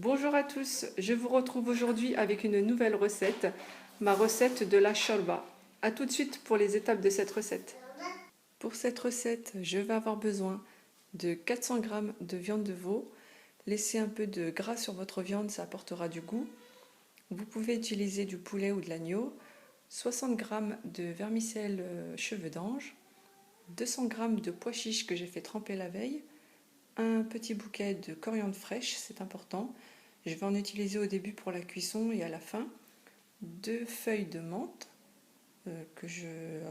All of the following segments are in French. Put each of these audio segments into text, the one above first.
Bonjour à tous, je vous retrouve aujourd'hui avec une nouvelle recette, ma recette de la shorba. A tout de suite pour les étapes de cette recette. Pour cette recette, je vais avoir besoin de 400 g de viande de veau. Laissez un peu de gras sur votre viande, ça apportera du goût. Vous pouvez utiliser du poulet ou de l'agneau, 60 g de vermicelle cheveux d'ange, 200 g de pois chiches que j'ai fait tremper la veille, un petit bouquet de coriandre fraîche, c'est important. Je vais en utiliser au début pour la cuisson et à la fin. 2 feuilles de menthe que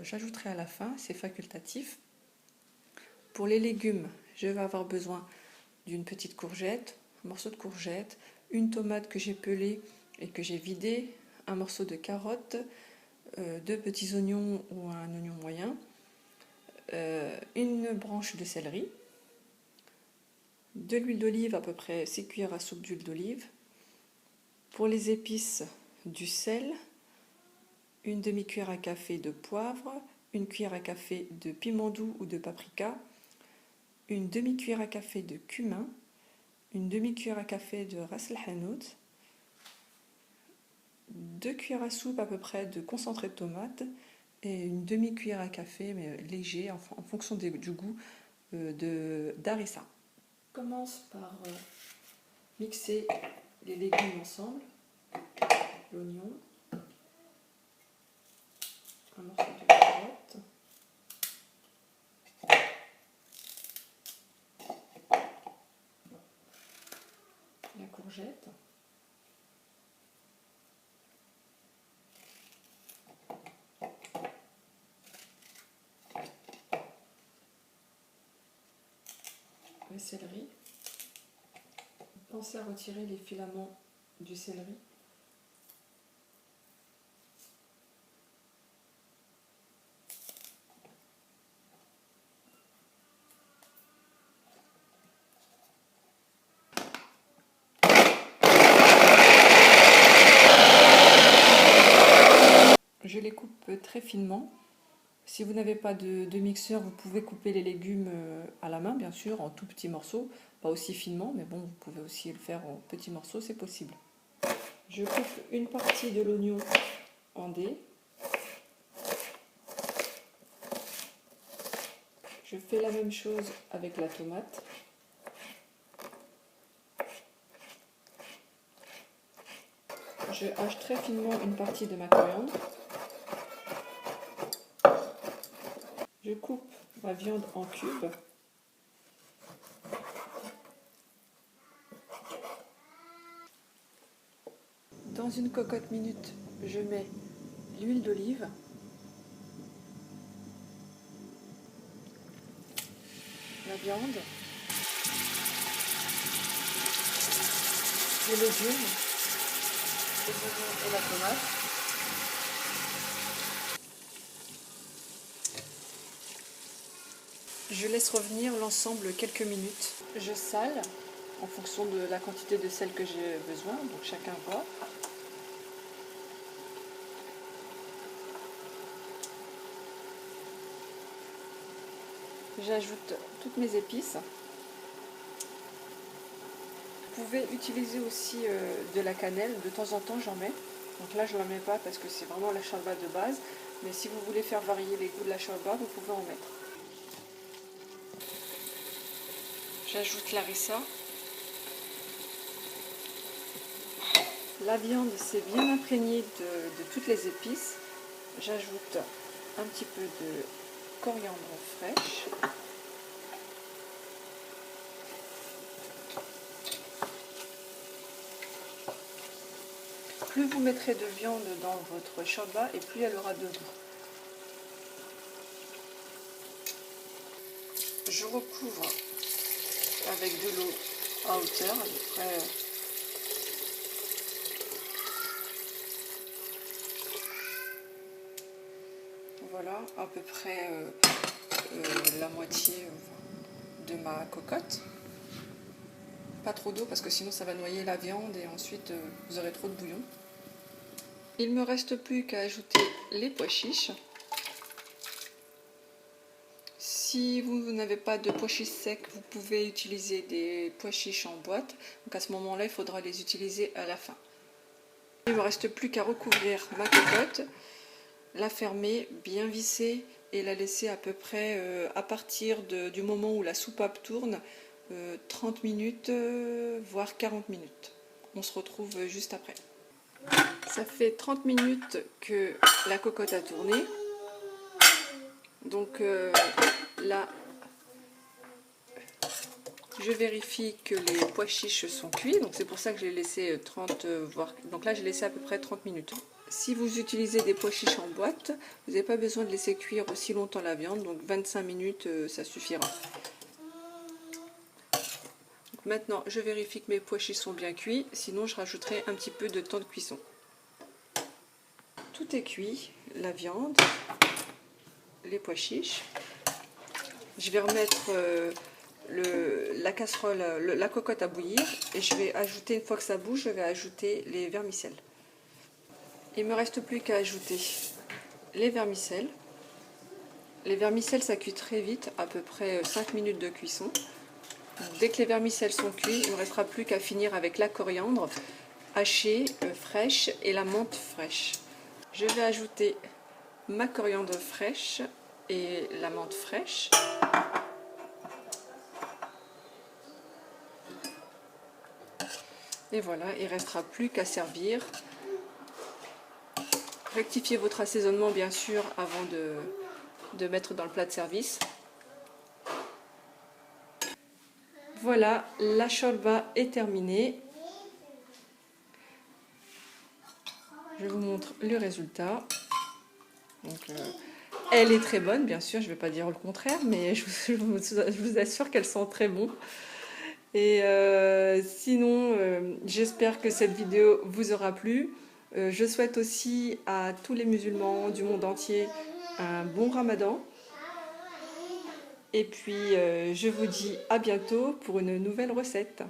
j'ajouterai à la fin, c'est facultatif. Pour les légumes, je vais avoir besoin d'une petite courgette, un morceau de courgette, une tomate que j'ai pelée et que j'ai vidée, un morceau de carotte, 2 petits oignons ou un oignon moyen, une branche de céleri, de l'huile d'olive, à peu près 6 cuillères à soupe d'huile d'olive. Pour les épices, du sel, une demi-cuillère à café de poivre, une cuillère à café de piment doux ou de paprika, une demi-cuillère à café de cumin, une demi-cuillère à café de ras el hanout, 2 cuillères à soupe à peu près de concentré de tomate et une demi-cuillère à café, mais léger en fonction du goût, d'harissa. Je commence par mixer les légumes ensemble, l'oignon, un morceau de carotte, la courgette, le céleri. Pensez à retirer les filaments du céleri. Je les coupe très finement. Si vous n'avez pas de mixeur, vous pouvez couper les légumes à la main, bien sûr, en tout petits morceaux. Pas aussi finement, mais bon, vous pouvez aussi le faire en petits morceaux, c'est possible. Je coupe une partie de l'oignon en dés. Je fais la même chose avec la tomate. Je hache très finement une partie de ma coriandre. Je coupe ma viande en cubes. Dans une cocotte minute, je mets l'huile d'olive, la viande, les légumes, les oignons et la tomate. Je laisse revenir l'ensemble quelques minutes. Je sale en fonction de la quantité de sel que j'ai besoin, donc chacun voit. J'ajoute toutes mes épices. Vous pouvez utiliser aussi de la cannelle, de temps en temps j'en mets. Donc là je n'en mets pas parce que c'est vraiment la shorba de base, mais si vous voulez faire varier les goûts de la shorba, vous pouvez en mettre. J'ajoute l'harissa. La viande s'est bien imprégnée de toutes les épices. J'ajoute un petit peu de coriandre fraîche. Plus vous mettrez de viande dans votre shorba et plus elle aura de goût. Je recouvre avec de l'eau à hauteur, à peu près voilà, à peu près la moitié de ma cocotte. Pas trop d'eau parce que sinon ça va noyer la viande et ensuite vous aurez trop de bouillon. Il ne me reste plus qu'à ajouter les pois chiches. Si vous n'avez pas de pois chiches secs, vous pouvez utiliser des pois chiches en boîte. Donc à ce moment-là, il faudra les utiliser à la fin. Il ne me reste plus qu'à recouvrir ma cocotte, la fermer, bien visser et la laisser à peu près à partir du moment où la soupape tourne, 30 minutes, voire 40 minutes. On se retrouve juste après. Ça fait 30 minutes que la cocotte a tourné. Donc là, je vérifie que les pois chiches sont cuits. Donc c'est pour ça que j'ai laissé 30, voire... Donc là, j'ai laissé à peu près 30 minutes. Si vous utilisez des pois chiches en boîte, vous n'avez pas besoin de laisser cuire aussi longtemps la viande. Donc 25 minutes, ça suffira. Donc maintenant, je vérifie que mes pois chiches sont bien cuits. Sinon, je rajouterai un petit peu de temps de cuisson. Tout est cuit. La viande, les pois chiches. Je vais remettre la casserole, la cocotte à bouillir et je vais ajouter, une fois que ça bouge, je vais ajouter les vermicelles. Il ne me reste plus qu'à ajouter les vermicelles. Les vermicelles, ça cuit très vite, à peu près 5 minutes de cuisson. Dès que les vermicelles sont cuits, il ne me restera plus qu'à finir avec la coriandre hachée, fraîche et la menthe fraîche. Je vais ajouter ma coriandre fraîche et la menthe fraîche. Et voilà, il ne restera plus qu'à servir. Rectifiez votre assaisonnement bien sûr avant de mettre dans le plat de service. Voilà, la chorba est terminée. Je vous montre le résultat. Donc, elle est très bonne, bien sûr, je ne vais pas dire le contraire, mais je vous assure qu'elles sont très bonnes. Et sinon, j'espère que cette vidéo vous aura plu. Je souhaite aussi à tous les musulmans du monde entier un bon ramadan. Et puis, je vous dis à bientôt pour une nouvelle recette.